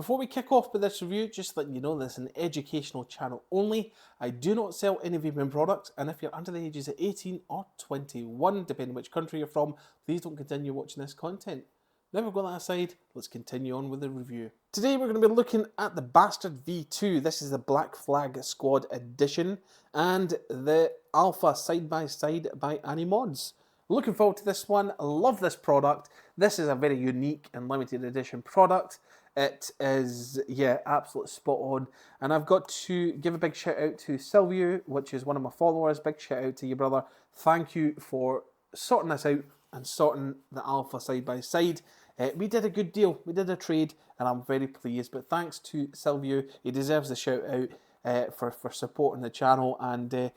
Before we kick off with this review, just letting you know this is an educational channel only. I do not sell any vaping products, and if you're under the ages of 18 or 21, depending which country you're from, please don't continue watching this content. Now we've got that aside, let's continue on with the review. Today we're going to be looking at the Bastard V2. This is the Black Flag Squad Edition and the Alpha side-by-side by Animodz. Looking forward to this one. I love this product. This is a very unique and limited edition product. It is, yeah, absolutely spot on. And I've got to give a big shout out to Silvio, which is one of my followers. Big shout out to you, brother. Thank you for sorting this out and sorting the Alpha side by side. We did a good deal. We did a trade, and I'm very pleased. But thanks to Silvio. He deserves a shout out for supporting the channel and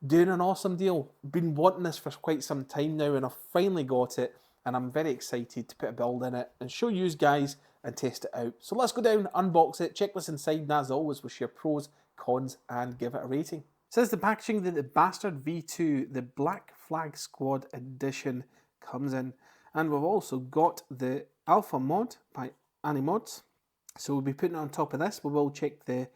doing an awesome deal. Been wanting this for quite some time now, and I've finally got it. And I'm very excited to put a build in it and show you guys and test it out. So let's go down, unbox it, check what's inside, and as always, we'll share pros, cons, and give it a rating. It says the packaging that the Bastard V2, the Black Flag Squad Edition, comes in. And we've also got the Alpha mod by Animodz. So we'll be putting it on top of this. We will check the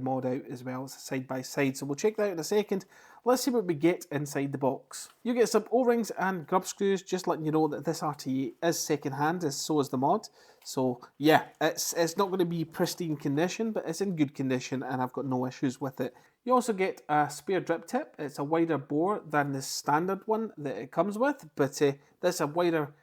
mod out as well. It's side by side, so we'll check that out in a second. Let's see what we get inside the box. You get some O-rings and grub screws, just letting you know that this RTA is second hand, as so is the mod. So yeah, it's not going to be pristine condition, but it's in good condition and I've got no issues with it. You also get a spare drip tip. It's a wider bore than the standard one that it comes with, but this is a wider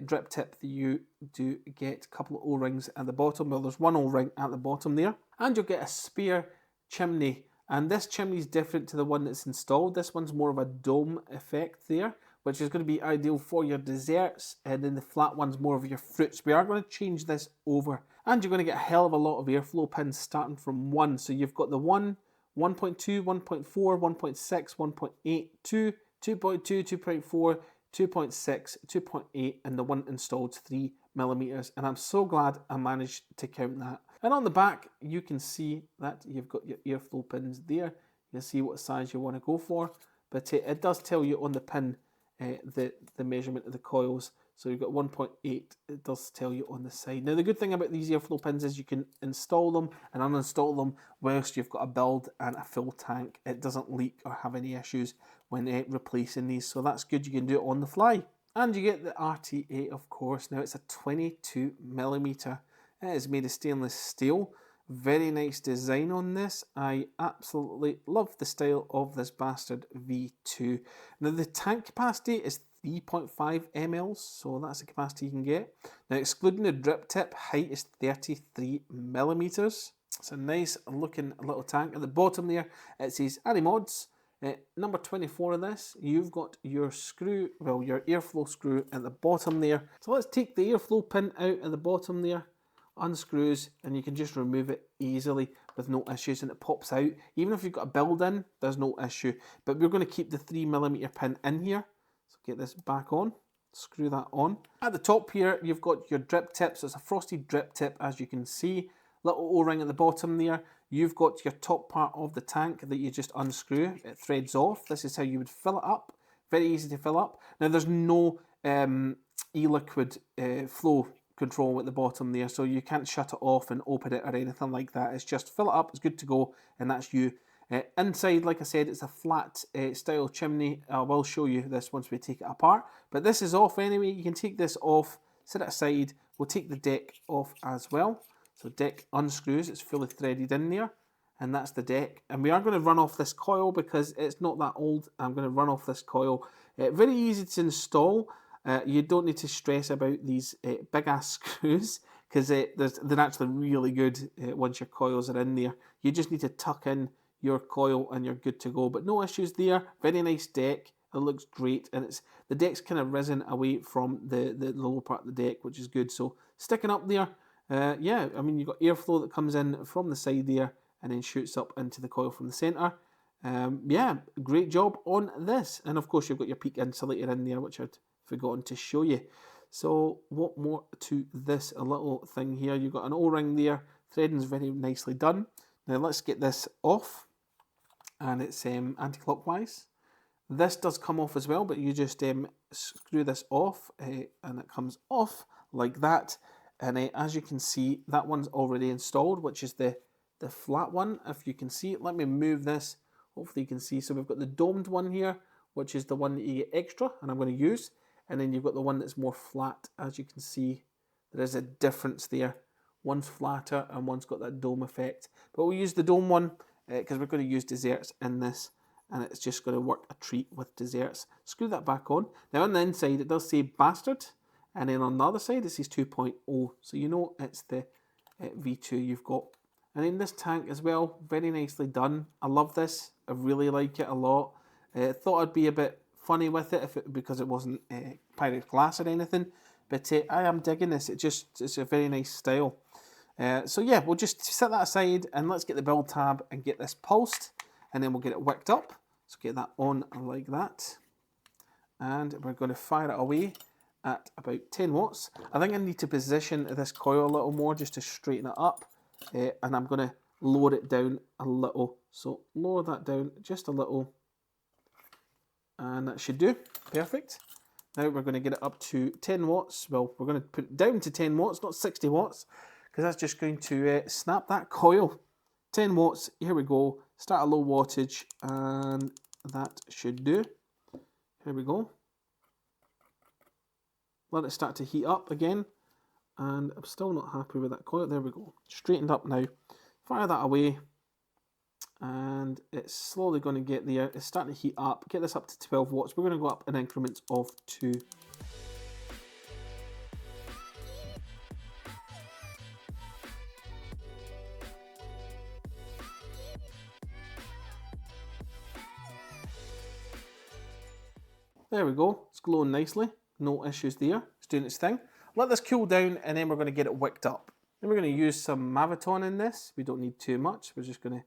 drip tip that you do get. A couple of O-rings at the bottom. Well, there's one O-ring at the bottom there. And you'll get a spare chimney. And this chimney is different to the one that's installed. This one's more of a dome effect there, which is going to be ideal for your desserts. And then the flat one's more of your fruits. We are going to change this over. And you're going to get a hell of a lot of airflow pins starting from 1. So you've got the 1, 1.2, 1.4, 1.6, 1.8, 2, 2.2, 2.4, 2.6, 2.8, and the one installed 3mm, and I'm so glad I managed to count that. And on the back you can see that you've got your airflow pins there. You'll see what size you want to go for, but it does tell you on the pin the measurement of the coils. So you've got 1.8, it does tell you on the side. Now the good thing about these airflow pins is you can install them and uninstall them whilst you've got a build and a full tank. It doesn't leak or have any issues when replacing these, so that's good. You can do it on the fly. And you get the RTA, of course. Now it's a 22mm. It is made of stainless steel. Very nice design on this. I absolutely love the style of this Bastard V2. Now the tank capacity is 3.5 ml, so that's the capacity you can get. Now excluding the drip tip, height is 33mm. It's a nice looking little tank. At the bottom there it says Animodz. Number 24 of this, you've got your screw, well, your airflow screw at the bottom there. So let's take the airflow pin out at the bottom there, unscrews, and you can just remove it easily with no issues, and it pops out. Even if you've got a build in, there's no issue. But we're going to keep the 3mm pin in here. So get this back on, screw that on. At the top here, you've got your drip tip. So it's a frosted drip tip, as you can see. Little O-ring at the bottom there. You've got your top part of the tank that you just unscrew. It threads off. This is how you would fill it up. Very easy to fill up. Now there's no e-liquid flow control at the bottom there, so you can't shut it off and open it or anything like that. It's just fill it up, it's good to go, and that's you. Inside, like I said, it's a flat style chimney. I will show you this once we take it apart. But this is off anyway. You can take this off, set it aside. We'll take the deck off as well. So deck unscrews, it's fully threaded in there, and that's the deck. And we are going to run off this coil because it's not that old. I'm going to run off this coil. Very easy to install. You don't need to stress about these big ass screws because they're actually really good once your coils are in there. You just need to tuck in your coil and you're good to go. But no issues there. Very nice deck. It looks great, and the deck's kind of risen away from the lower part of the deck, which is good. So sticking up there. Yeah, I mean, you've got airflow that comes in from the side there and then shoots up into the coil from the centre. Yeah, great job on this. And of course, you've got your peak insulator in there, which I'd forgotten to show you. So what more to this little thing here? You've got an O-ring there. Threading's very nicely done. Now let's get this off. And it's anti-clockwise. This does come off as well, but you just screw this off and it comes off like that. And as you can see, that one's already installed, which is the flat one. If you can see, let me move this. Hopefully you can see. So we've got the domed one here, which is the one that you get extra, and I'm going to use. And then you've got the one that's more flat. As you can see, there is a difference there. One's flatter and one's got that dome effect. But we'll use the dome one because we're going to use desserts in this, and it's just going to work a treat with desserts. Screw that back on. Now on the inside it does say bastard, and then on the other side it says 2.0, so you know it's the V2 you've got. And then this tank as well, very nicely done. I love this. I really like it a lot. Thought I'd be a bit funny with it, because it wasn't Pyrex glass or anything, but I am digging this. It's a very nice style. So yeah, we'll just set that aside and let's get the build tab and get this pulsed, and then we'll get it wicked up. So get that on like that, and we're going to fire it away at about 10 watts. I think I need to position this coil a little more just to straighten it up, and I'm going to lower it down a little. So lower that down just a little, and that should do. Perfect. Now we're going to get it up to 10 watts. Well, we're going to put it down to 10 watts, not 60 watts, because that's just going to snap that coil. 10 watts, here we go. Start at low wattage, and that should do. Here we go. Let it start to heat up again, and I'm still not happy with that coil. There we go. Straightened up now. Fire that away, and it's slowly going to get there. It's starting to heat up. Get this up to 12 watts. We're going to go up in increments of 2. There we go. It's glowing nicely. No issues there. It's doing its thing. Let this cool down, and then we're going to get it wicked up. Then we're going to use some Maviton in this. We don't need too much. We're just going to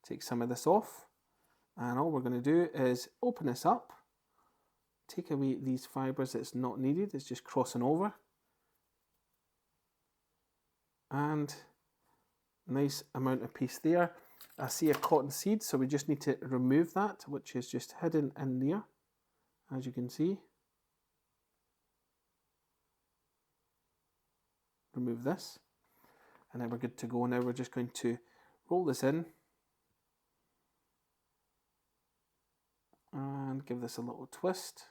take some of this off. And all we're going to do is open this up. Take away these fibres that's not needed. It's just crossing over. And nice amount of piece there. I see a cotton seed, so we just need to remove that, which is just hidden in there, as you can see. Remove this, and then we're good to go. Now we're just going to roll this in and give this a little twist.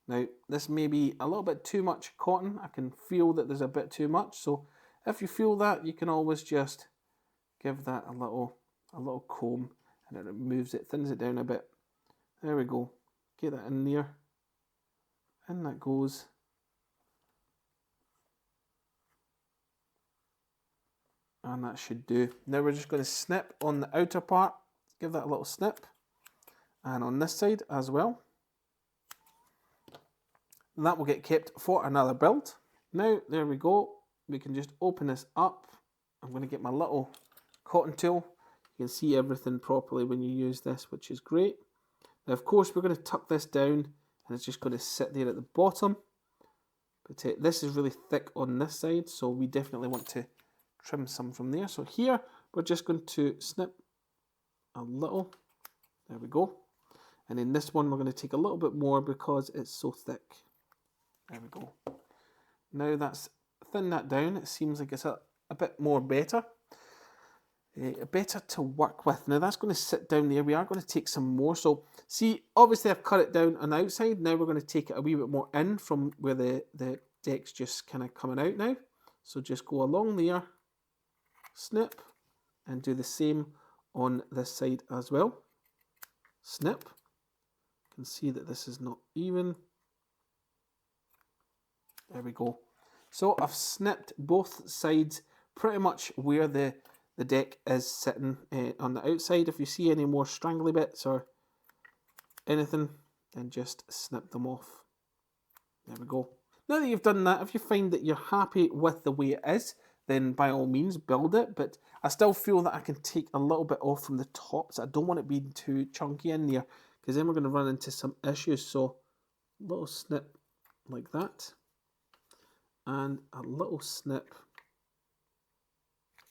Now this may be a little bit too much cotton. I can feel that there's a bit too much, so if you feel that, you can always just give that a little comb, and it removes it, thins it down a bit. There we go. Get that in there, and that goes. And that should do. Now we're just going to snip on the outer part, give that a little snip, and on this side as well. And that will get kept for another build. Now there we go. We can just open this up. I'm going to get my little cotton tool. You can see everything properly when you use this, which is great. Now of course we're going to tuck this down, and it's just going to sit there at the bottom. But this is really thick on this side, so we definitely want to trim some from there. So here we're just going to snip a little. There we go. And then this one we're going to take a little bit more because it's so thick. There we go. Now that's thinned that down. It seems like it's a bit more better. Better to work with. Now that's going to sit down there. We are going to take some more. So see, obviously I've cut it down on the outside. Now we're going to take it a wee bit more in from where the deck's just kind of coming out now. So just go along there, snip, and do the same on this side as well. Snip. You can see that this is not even. There we go. So I've snipped both sides pretty much where the deck is sitting on the outside. If you see any more strangly bits or anything, then just snip them off. There we go. Now that you've done that, if you find that you're happy with the way it is, then by all means build it, but I still feel that I can take a little bit off from the tops. I don't want it being too chunky in there, because then we're going to run into some issues. So a little snip like that, and a little snip.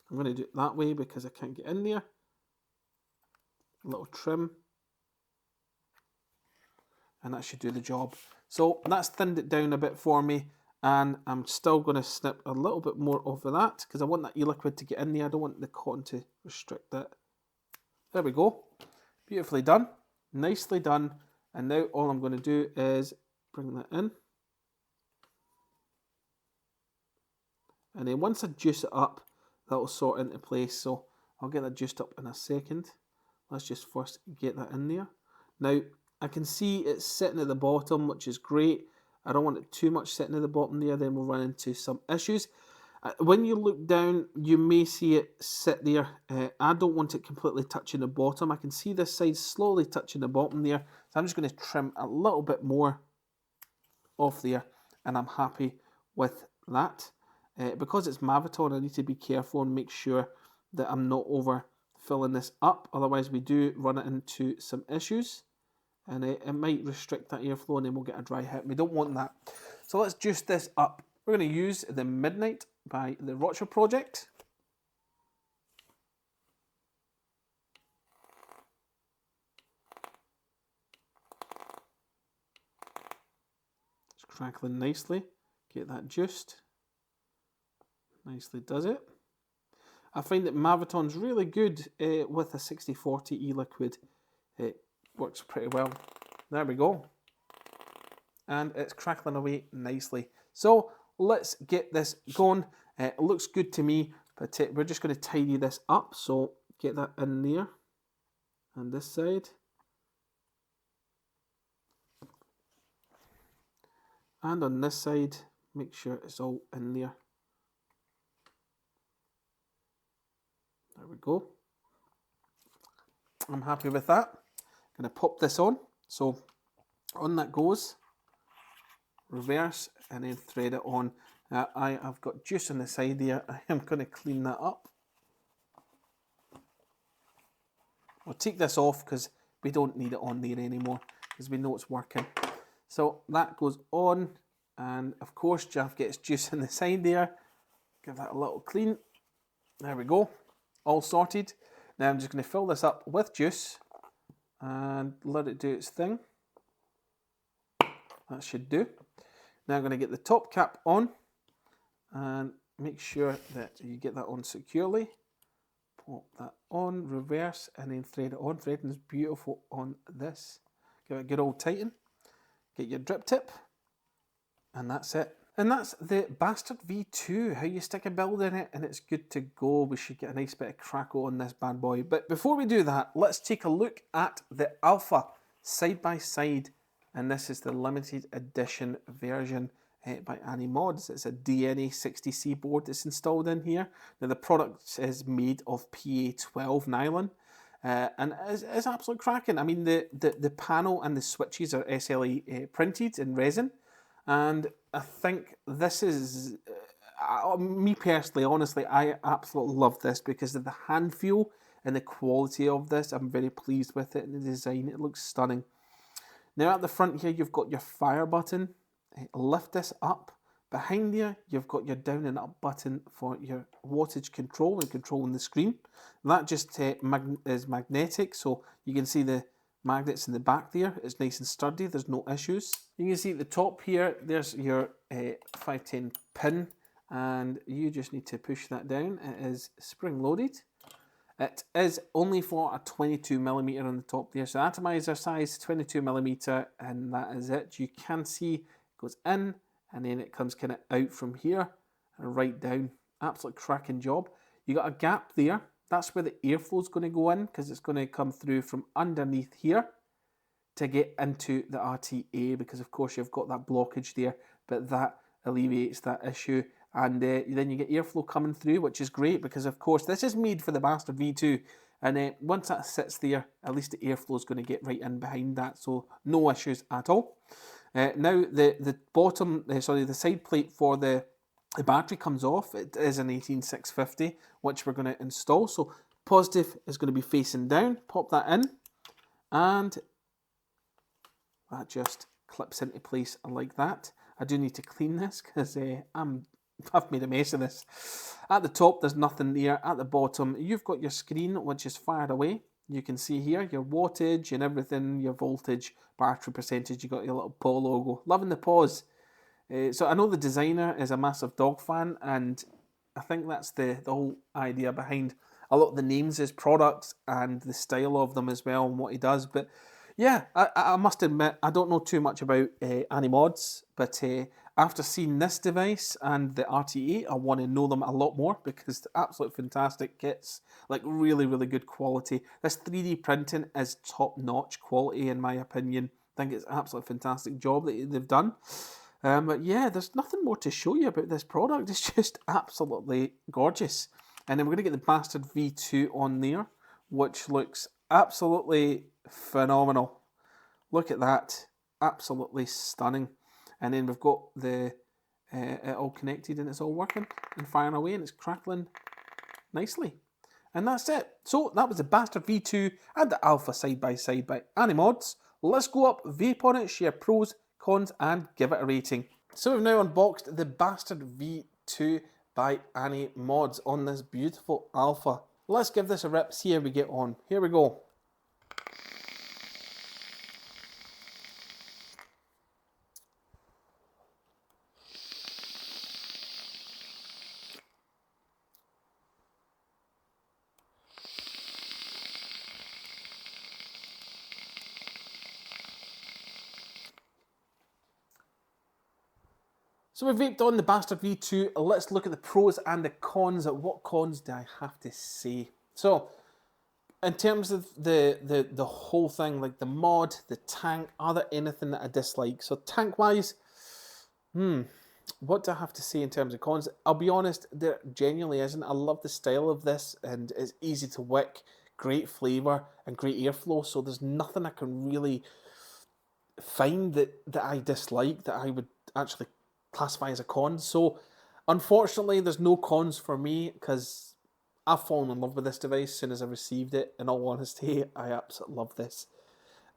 I'm going to do it that way because I can't get in there. A little trim, and that should do the job. So that's thinned it down a bit for me, And I'm still going to snip a little bit more of that because I want that e-liquid to get in there. I don't want the cotton to restrict that. There we go. Beautifully done. Nicely done. And now all I'm going to do is bring that in. And then once I juice it up, that'll sort into place. So I'll get that juiced up in a second. Let's just first get that in there. Now, I can see it's sitting at the bottom, which is great. I don't want it too much sitting at the bottom there, then we'll run into some issues. When you look down, you may see it sit there. I don't want it completely touching the bottom. I can see this side slowly touching the bottom there. So I'm just going to trim a little bit more off there, and I'm happy with that. Because it's Maviton, I need to be careful and make sure that I'm not over filling this up. Otherwise, we do run it into some issues. And it might restrict that airflow and then we'll get a dry hit. We don't want that. So let's juice this up. We're going to use the Midnight by the Rocher Project. It's crackling nicely. Get that juiced. Nicely does it. I find that Maviton's really good with a 60-40 e-liquid. It works pretty well. There we go. And it's crackling away nicely. So let's get this going. It looks good to me, but we're just going to tidy this up. So get that in there. And this side. And on this side, make sure it's all in there. There we go. I'm happy with that. I'm going to pop this on. So on that goes. Reverse and then thread it on. Now I have got juice on the side here. I am going to clean that up. I'll take this off because we don't need it on there anymore because we know it's working. So that goes on, and of course Jeff gets juice on the side there. Give that a little clean. There we go. All sorted. Now I'm just going to fill this up with juice and let it do its thing. That should do. Now I'm going to get the top cap on and make sure that you get that on securely. Pop that on, reverse, and then thread it on. Threading is beautiful on this. Give it a good old tighten. Get your drip tip, and that's it. And that's the Bastard V2, how you stick a build in it and it's good to go. We should get a nice bit of crackle on this bad boy. But before we do that, let's take a look at the Alpha side by side. And this is the limited edition version by Animodz. It's a DNA 60C board that's installed in here. Now the product is made of PA12 nylon. And it's absolutely cracking. I mean, the panel and the switches are SLA printed in resin. And I think this is, me personally, honestly, I absolutely love this because of the hand feel and the quality of this. I'm very pleased with it and the design. It looks stunning. Now at the front here, you've got your fire button. Lift this up. Behind here, you've got your down and up button for your wattage control and controlling the screen. That just is magnetic, so you can see the magnets in the back there. It's nice and sturdy, there's no issues. You can see at the top here, there's your 510 pin, and you just need to push that down. It is spring loaded. It is only for a 22mm on the top there, so atomizer size 22mm, and that is it. You can see it goes in, and then it comes kind of out from here and right down. Absolute cracking job. You got a gap there. That's where the airflow is going to go in because it's going to come through from underneath here to get into the RTA because of course you've got that blockage there, but that alleviates that issue. And then you get airflow coming through, which is great because of course this is made for the Bastard V2. And once that sits there, at least the airflow is going to get right in behind that, so no issues at all. Now the bottom, the side plate for the battery comes off. It is an 18650, which we're going to install. So positive is going to be facing down. Pop that in, and that just clips into place like that. I do need to clean this because I've made a mess of this. At the top, there's nothing there. At the bottom, you've got your screen, which is fired away. You can see here your wattage and everything, your voltage, battery percentage. You got your little paw logo. Loving the paws. So I know the designer is a massive dog fan, and I think that's the whole idea behind a lot of the names, his products, and the style of them as well, and what he does. But yeah, I must admit, I don't know too much about Animodz, but after seeing this device and the RTA, I want to know them a lot more because they're absolute fantastic kits, like really, really good quality. This 3D printing is top-notch quality, in my opinion. I think it's an absolutely fantastic job that they've done. But yeah, there's nothing more to show you about this product. It's just absolutely gorgeous. And then we're going to get the bastard V2 on there, which looks absolutely phenomenal. Look at that. Absolutely stunning. And then we've got the it all connected and it's all working and firing away and it's crackling nicely. And that's it. So that was the Bastard V2 and the Alpha side by side by Animodz. Let's go up, vape on it, share pros, cons, and give it a rating. So we've now unboxed the Bastard V2 by Animodz on this beautiful Alpha. Let's give this a rip, see how we get on. Here we go. So we've vaped on the Bastard V2. Let's look at the pros and the cons. What cons do I have to say? So, in terms of the whole thing, like the mod, the tank, are there anything that I dislike? So tank-wise, what do I have to say in terms of cons? I'll be honest, there genuinely isn't. I love the style of this, and it's easy to wick, great flavour, and great airflow, so there's nothing I can really find that I dislike, that I would actually classify as a con. So unfortunately there's no cons for me because I've fallen in love with this device as soon as I received it. In all honesty, I absolutely love this.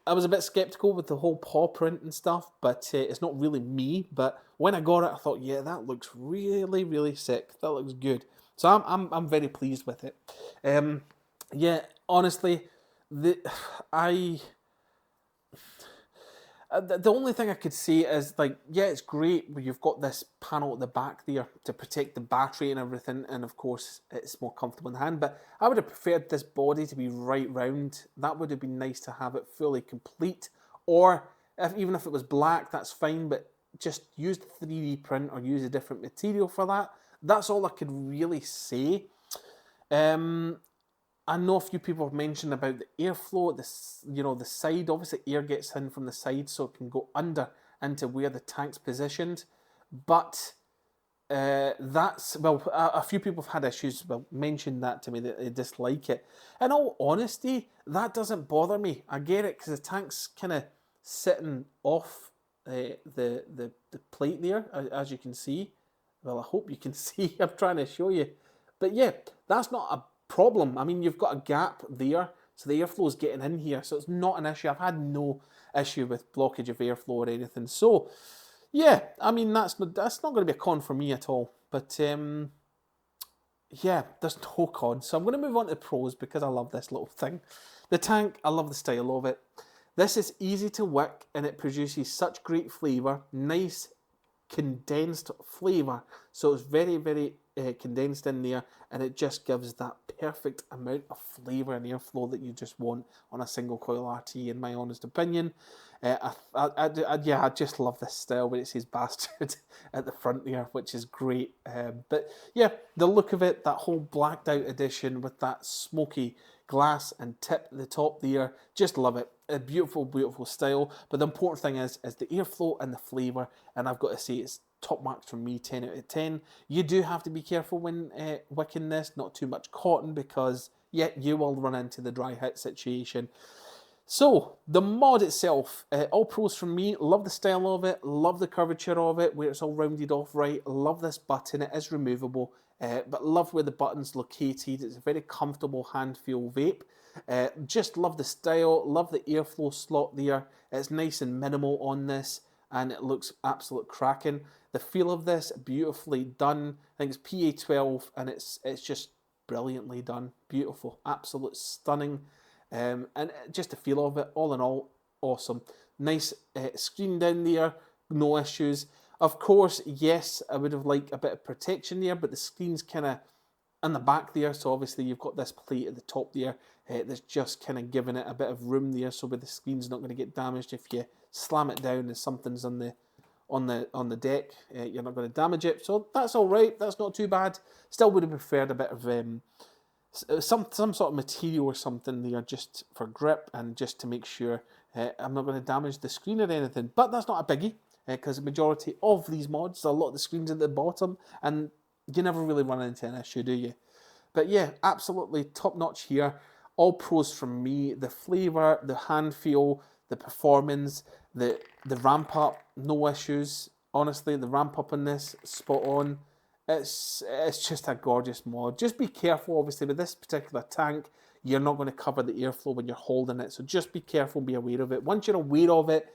I was a bit skeptical with the whole paw print and stuff, but it's not really me. But when I got it, I thought, yeah, that looks really, really sick. That looks good. So I'm very pleased with it. Yeah, honestly, I the only thing I could say is, like, yeah, it's great where you've got this panel at the back there to protect the battery and everything, and of course it's more comfortable in the hand, but I would have preferred this body to be right round. That would have been nice to have it fully complete, or even if it was black, that's fine, but just use the 3D print or use a different material for that. That's all I could really say. I know a few people have mentioned about the airflow, the side. Obviously, air gets in from the side, so it can go under into where the tank's positioned. But a few people have had issues. Well, mentioned that to me that they dislike it. In all honesty, that doesn't bother me. I get it because the tank's kind of sitting off the plate there, as you can see. Well, I hope you can see. I'm trying to show you, but yeah, that's not a problem. I mean, you've got a gap there, so the airflow is getting in here, so it's not an issue. I've had no issue with blockage of airflow or anything. So, yeah, I mean, that's not going to be a con for me at all. But, yeah, there's no con. So I'm going to move on to the pros because I love this little thing. The tank, I love the style of it. This is easy to wick, and it produces such great flavour. Nice, condensed flavour. So it's very, very condensed in there, and it just gives that perfect amount of flavour and airflow that you just want on a single coil RT, in my honest opinion. I just love this style where it says bastard at the front there, which is great. But yeah, the look of it, that whole blacked out edition with that smoky glass and tip at the top there, just love it. A beautiful, beautiful style. But the important thing is the airflow and the flavour, and I've got to say it's top marks from me, 10 out of 10. You do have to be careful when wicking this, not too much cotton, because yeah, you will run into the dry hit situation. So, the mod itself, all pros from me. Love the style of it, love the curvature of it, where it's all rounded off right. Love this button, it is removable, but love where the button's located. It's a very comfortable hand feel vape. Just love the style, love the airflow slot there. It's nice and minimal on this, and it looks absolute cracking. The feel of this, beautifully done. I think it's PA12, and it's just brilliantly done. Beautiful, absolute stunning. And just the feel of it, all in all, awesome. Nice screen down there, no issues. Of course, yes, I would have liked a bit of protection there, but the screen's kind of in the back there, so obviously you've got this plate at the top there that's just kind of giving it a bit of room there, so where the screen's not going to get damaged. If you slam it down and something's on the deck, you're not going to damage it. So that's all right. That's not too bad. Still would have preferred a bit of some sort of material or something there just for grip and just to make sure I'm not going to damage the screen or anything. But that's not a biggie, because the majority of these mods, a lot of the screens at the bottom, and you never really run into an issue, do you? But yeah, absolutely top notch here. All pros from me. The flavour, the hand feel, the performance, the ramp up, no issues. Honestly, the ramp up in this, spot on. It's just a gorgeous mod. Just be careful, obviously, with this particular tank. You're not going to cover the airflow when you're holding it, so just be careful, be aware of it. Once you're aware of it,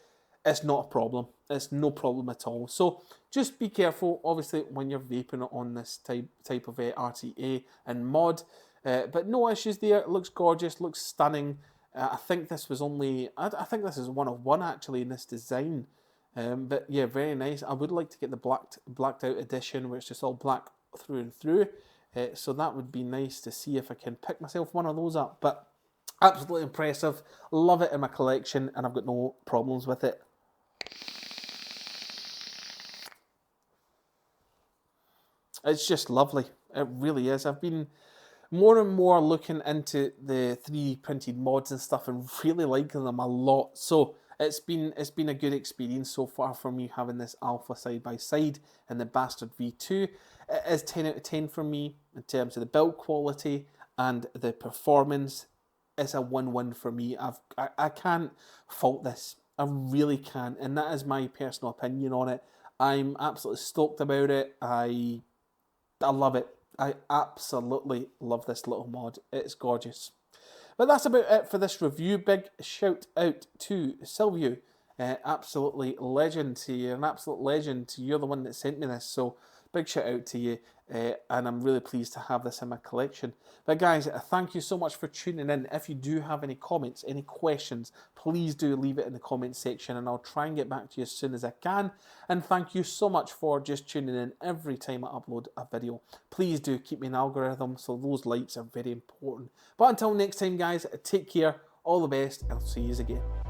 it's not a problem. It's no problem at all. So just be careful, obviously, when you're vaping on this type of RTA and mod. But no issues there. It looks gorgeous, looks stunning. I think this was only, I think this is one of one actually in this design. But yeah, very nice. I would like to get the blacked out edition where it's just all black through and through. So that would be nice to see if I can pick myself one of those up. But absolutely impressive. Love it in my collection and I've got no problems with it. It's just lovely. It really is. I've been more and more looking into the 3D printed mods and stuff and really liking them a lot. So it's been a good experience so far for me having this alpha side by side and the Bastard V2. It is 10 out of 10 for me in terms of the build quality and the performance. It's a win-win for me. I can't fault this. I really can't, and that is my personal opinion on it. I'm absolutely stoked about it. I love it. I absolutely love this little mod. It's gorgeous. But that's about it for this review. Big shout out to Silvio. Absolutely legend to you. An absolute legend. You're the one that sent me this. So big shout out to you. And I'm really pleased to have this in my collection. But guys, thank you so much for tuning in. If you do have any comments, any questions, please do leave it in the comment section and I'll try and get back to you as soon as I can. And thank you so much for just tuning in every time I upload a video. Please do keep me in algorithm, so those likes are very important. But until next time guys, take care, all the best, and I'll see you again.